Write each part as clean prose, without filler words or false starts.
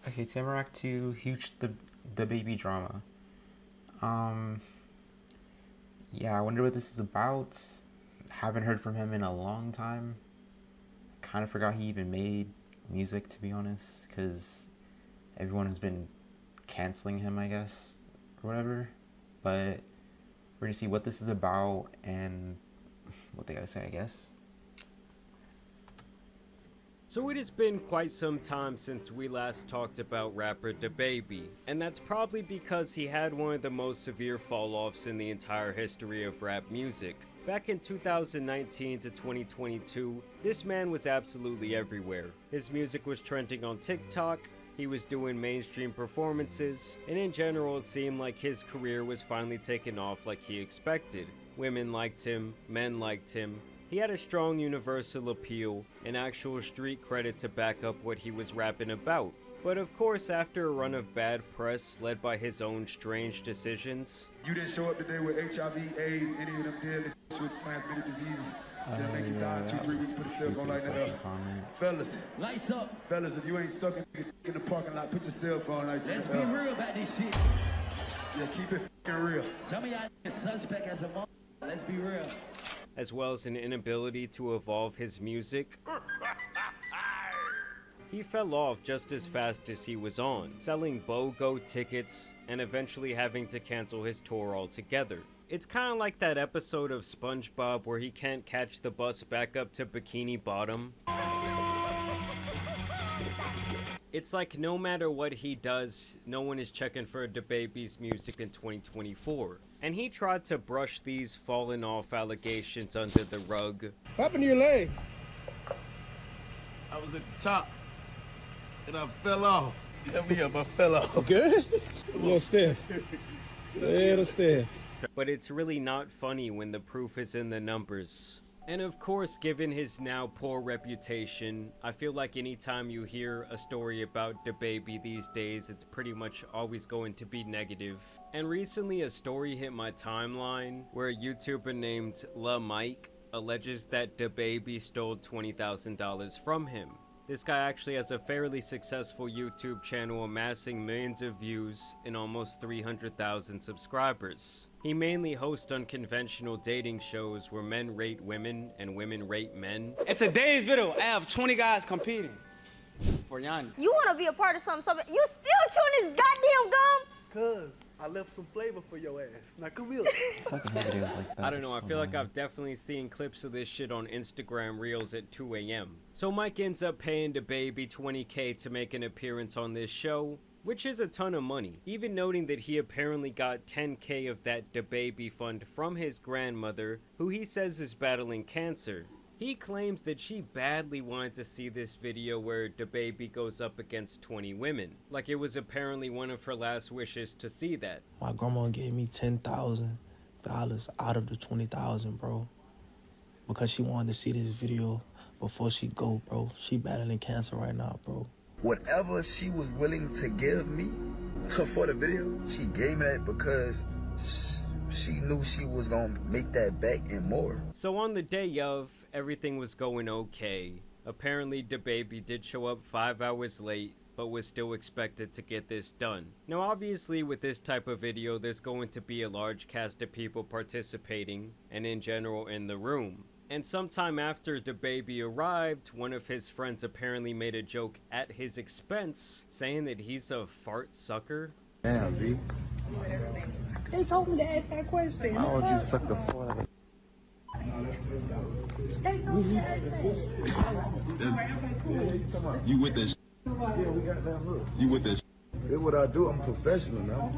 Okay, Tamarack 2, huge the baby drama. Um, yeah, I wonder what this is about. Haven't heard from him in a long time. Kind of forgot he even made music, to be honest, because everyone has been canceling him, I guess, or whatever. But we're gonna see what this is about and what they gotta say, I guess. So it has been quite some time since we last talked about rapper Dababy, and that's probably because he had one of the most severe fall-offs in the entire history of rap music. Back in 2019 to 2022, this man was absolutely everywhere. His music was trending on TikTok, he was doing mainstream performances, and in general it seemed like his career was finally taking off like he expected. Women liked him, men liked him. He had a strong universal appeal, and actual street credit to back up what he was rapping about. But of course, after a run of bad press led by his own strange decisions. You didn't show up today with HIV, AIDS, any of them deadly with transmitted diseases. They'll make you die in 2-3 weeks. Put a cell phone like that up. Fellas, lights up. Fellas, if you ain't sucking in the parking lot, put your cell phone like that. Let's be real about this shit. Yeah, keep it real. Some of y'all suspect as a mom. Let's be real. As well as an inability to evolve his music. He fell off just as fast as he was on, selling BOGO tickets and eventually having to cancel his tour altogether. It's kind of like that episode of SpongeBob where he can't catch the bus back up to Bikini Bottom. It's like no matter what he does, no one is checking for Dababy's music in 2024. And he tried to brush these fallen off allegations under the rug. What happened to your leg? I was at the top, and I fell off. Help me up, I fell off. Good? A little stiff. A little stiff. But it's really not funny when the proof is in the numbers. And of course, given his now poor reputation, I feel like anytime you hear a story about Dababy these days, it's pretty much always going to be negative. And recently a story hit my timeline where a YouTuber named La Mike alleges that Dababy stole $20,000 from him. This guy actually has a fairly successful YouTube channel amassing millions of views and almost 300,000 subscribers. He mainly hosts unconventional dating shows where men rate women and women rate men. In today's video, I have 20 guys competing for Yanni. You want to be a part of something, you still chewing this goddamn gum? Cuz I left some flavor for your ass. Now come here. I don't know, I feel like I've definitely seen clips of this shit on Instagram Reels at 2 a.m. So Mike ends up paying Dababy $20K to make an appearance on this show, which is a ton of money. Even noting that he apparently got $10K of that Dababy fund from his grandmother, who he says is battling cancer. He claims that she badly wanted to see this video where Dababy goes up against 20 women. Like it was apparently one of her last wishes to see that. My grandma gave me $10,000 out of the $20,000, bro. Because she wanted to see this video before she go, bro. She battling cancer right now, bro. Whatever she was willing to give me for the video, she gave me that because she knew she was gonna make that back and more. So on the day of, everything was going okay. Apparently Dababy did show up 5 hours late, but was still expected to get this done. Now obviously with this type of video, there's going to be a large cast of people participating, and in general in the room. And sometime after Dababy arrived, one of his friends apparently made a joke at his expense, saying that he's a fart sucker. Damn, B. They told me to ask that question. How would you suck a fart? You with this? Yeah, we got that look. You with this? That's what I do. I'm professional now.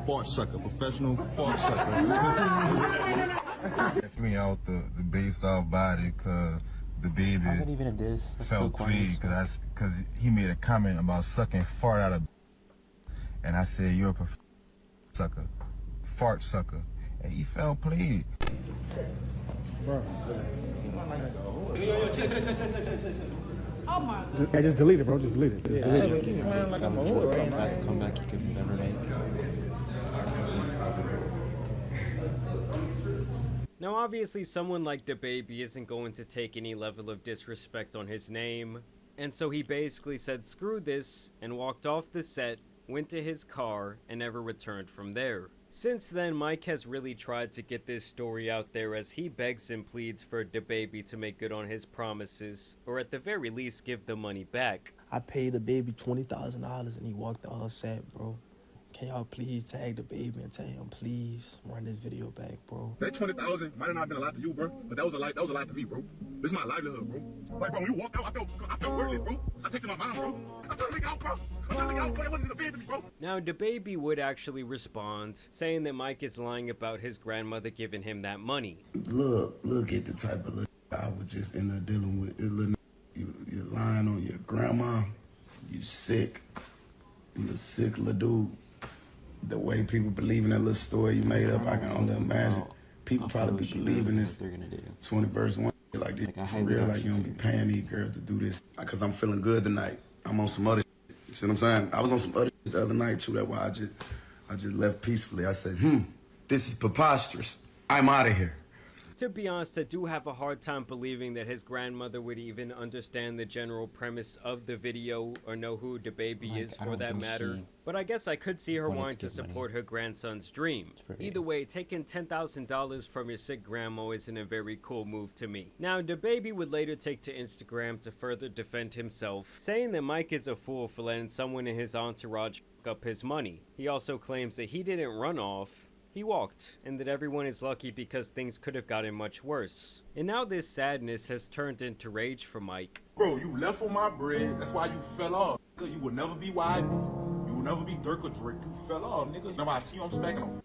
Fart sucker, professional fart sucker. Left me out the based off body because the baby How's that even a diss? That's so felt corny. pleased because he made a comment about sucking fart out of, and I said you're a sucker, fart sucker, and he felt pleased. Bro. Oh my God. Hey, just delete it, bro. Just delete it. Like I'm a best comeback you could never make. Now obviously someone like Dababy isn't going to take any level of disrespect on his name, And so he basically said screw this and walked off the set, went to his car, and never returned from there. Since then, Mike has really tried to get this story out there as he begs and pleads for Dababy to make good on his promises, or at the very least give the money back. I paid the baby $20,000 and he walked off set, bro. Can y'all please tag Dababy and tell him, please run this video back, bro? That 20,000 might have not been a lot to you, bro, but that was a lot to me, bro. This is my livelihood, bro. Like, bro, when you walk out, I felt worthless, bro. I texted my mom, bro. I'm trying to think out, bro. It wasn't a bid to me, bro. Now, Dababy would actually respond, saying that Mike is lying about his grandmother giving him that money. Look at the type of little I was just in there dealing with. You're lying on your grandma. You sick. You a sick little dude. The way people believe in that little story you made up, I can only imagine. People probably be believing this. They're gonna do 20 verse 1, like this, for real, like you don't be paying these girls to do this. Because I'm feeling good tonight. I'm on some other shit. See what I'm saying? I was on some other shit the other night too. That's why I just left peacefully. I said, this is preposterous. I'm out of here. To be honest, I do have a hard time believing that his grandmother would even understand the general premise of the video or know who Dababy is for that matter. But I guess I could see her wanting to support her grandson's dream. Either way, taking $10,000 from your sick grandma isn't a very cool move to me. Now, Dababy would later take to Instagram to further defend himself, saying that Mike is a fool for letting someone in his entourage fuck up his money. He also claims that he didn't run off. He walked, and that everyone is lucky because things could have gotten much worse. And now this sadness has turned into rage for Mike. Bro, you left on my bread. That's why you fell off. You will never be YB. You will never be Dirk or Drake. You fell off, nigga. Now I see you, I'm smacking him.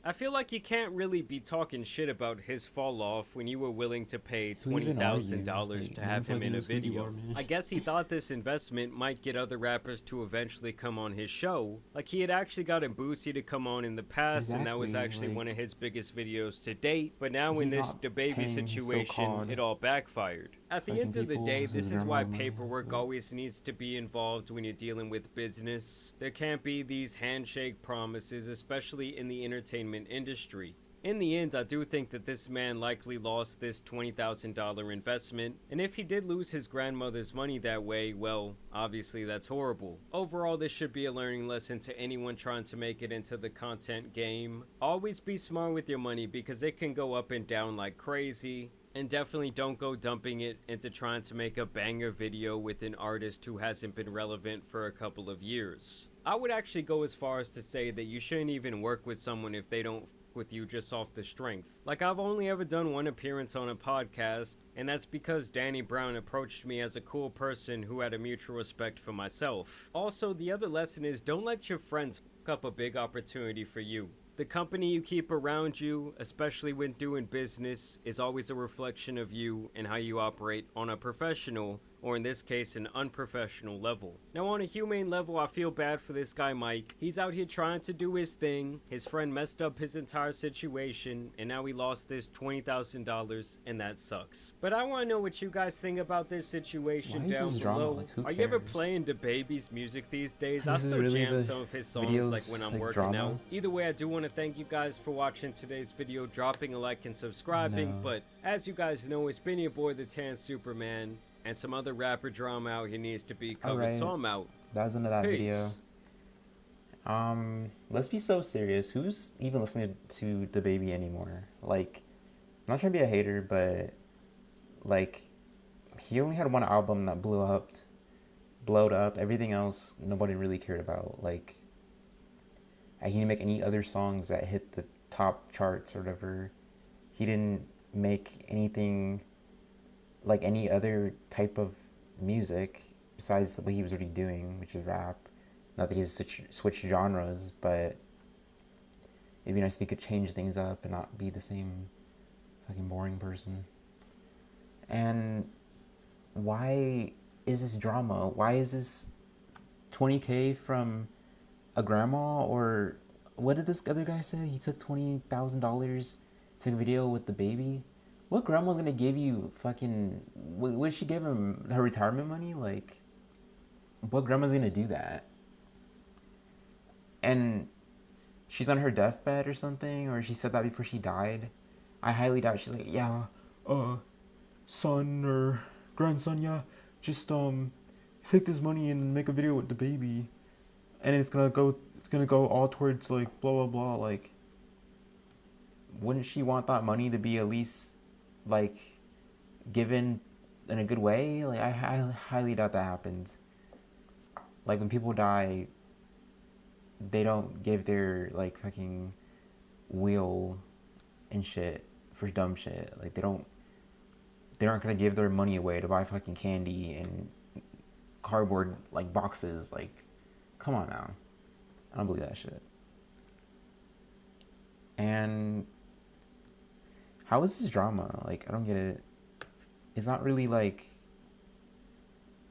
I feel like you can't really be talking shit about his fall off when you were willing to pay $20,000 to have him in a video. I guess he thought this investment might get other rappers to eventually come on his show. Like he had actually gotten Boosie to come on in the past, and that was actually one of his biggest videos to date. But now in this Dababy situation, it all backfired. At the end of the day, this is why paperwork always needs to be involved when you're dealing with business. There can't be these handshake promises, especially in the entertainment industry. In the end, I do think that this man likely lost this $20,000 investment, and if he did lose his grandmother's money that way, well, obviously that's horrible. Overall, this should be a learning lesson to anyone trying to make it into the content game. Always be smart with your money because it can go up and down like crazy. And definitely don't go dumping it into trying to make a banger video with an artist who hasn't been relevant for a couple of years. I would actually go as far as to say that you shouldn't even work with someone if they don't with you just off the strength. Like, I've only ever done one appearance on a podcast, and that's because Danny Brown approached me as a cool person who had a mutual respect for myself. Also, the other lesson is don't let your friends fuck up a big opportunity for you. The company you keep around you, especially when doing business, is always a reflection of you and how you operate on a professional, or in this case, an unprofessional level. Now, on a humane level, I feel bad for this guy Mike. He's out here trying to do his thing. His friend messed up his entire situation, and now he lost this $20,000, and that sucks. But I want to know what you guys think about this situation down below. Are you ever playing Dababy's music these days? I still jam some of his songs like when I'm working out. Either way, I do want to thank you guys for watching today's video, dropping a like and subscribing. But as you guys know, it's been your boy, the Tan Superman. And some other rapper drama out here needs to be covered, so I'm out. That was into that video. Let's be so serious. Who's even listening to Dababy anymore? Like, I'm not trying to be a hater, but like, he only had one album that blowed up. Everything else, nobody really cared about. Like, he didn't make any other songs that hit the top charts or whatever. He didn't make anything like any other type of music besides what he was already doing, which is rap. Not that he's switched genres, but it'd be nice if he could change things up and not be the same fucking boring person. And why is this drama? Why is this $20K from a grandma? Or what did this other guy say? He took $20,000 to take a video with Dababy. What grandma's gonna give you fucking... Would she give him her retirement money? Like, what grandma's gonna do that? And she's on her deathbed or something, or she said that before she died. I highly doubt she's like, yeah, son or grandson, yeah, just take this money and make a video with Dababy, and it's gonna go all towards like blah blah blah. Like, wouldn't she want that money to be at least like given in a good way? Like, I highly doubt that happens. Like, when people die, they don't give their like fucking will and shit for dumb shit. Like, they aren't gonna give their money away to buy fucking candy and cardboard like boxes. Like, come on now. I don't believe that shit. And how is this drama? Like, I don't get it. It's not really like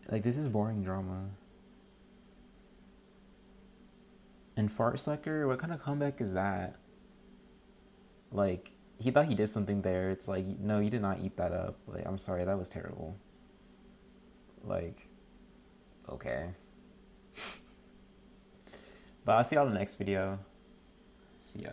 this is boring drama. And Fart Sucker, what kind of comeback is that? Like, he thought he did something there. It's like, no, you did not eat that up. Like, I'm sorry, that was terrible. Like, okay. But I'll see y'all in the next video. See ya.